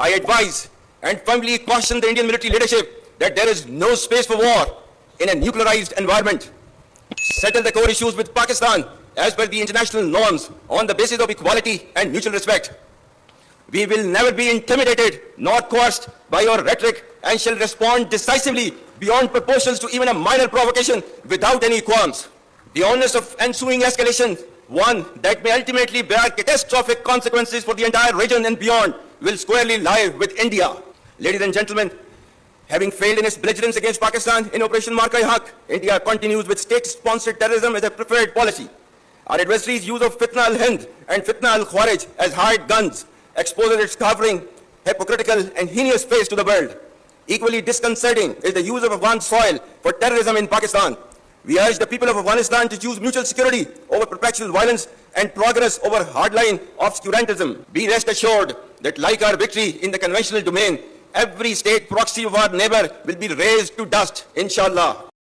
I advise and firmly caution the Indian military leadership that there is no space for war in a nuclearized environment. Settle the core issues with Pakistan as per the international norms on the basis of equality and mutual respect. We will never be intimidated nor coerced by your rhetoric and shall respond decisively beyond proportions to even a minor provocation without any qualms. The onus of ensuing escalation, one that may ultimately bear catastrophic consequences for the entire region and beyond, will squarely lie with India. Ladies and gentlemen, having failed in its belligerence against Pakistan in Operation Marka-e-Haq, India continues with state-sponsored terrorism as a preferred policy. Our adversaries' use of Fitna al-Hind and Fitna al-Khawarij as hired guns exposes its covering, hypocritical and heinous face to the world. Equally disconcerting is the use of Afghan soil for terrorism in Pakistan. We urge the people of Afghanistan to choose mutual security over perpetual violence and progress over hardline obscurantism. Be rest assured that like our victory in the conventional domain, every state proxy of our neighbor will be razed to dust, inshallah.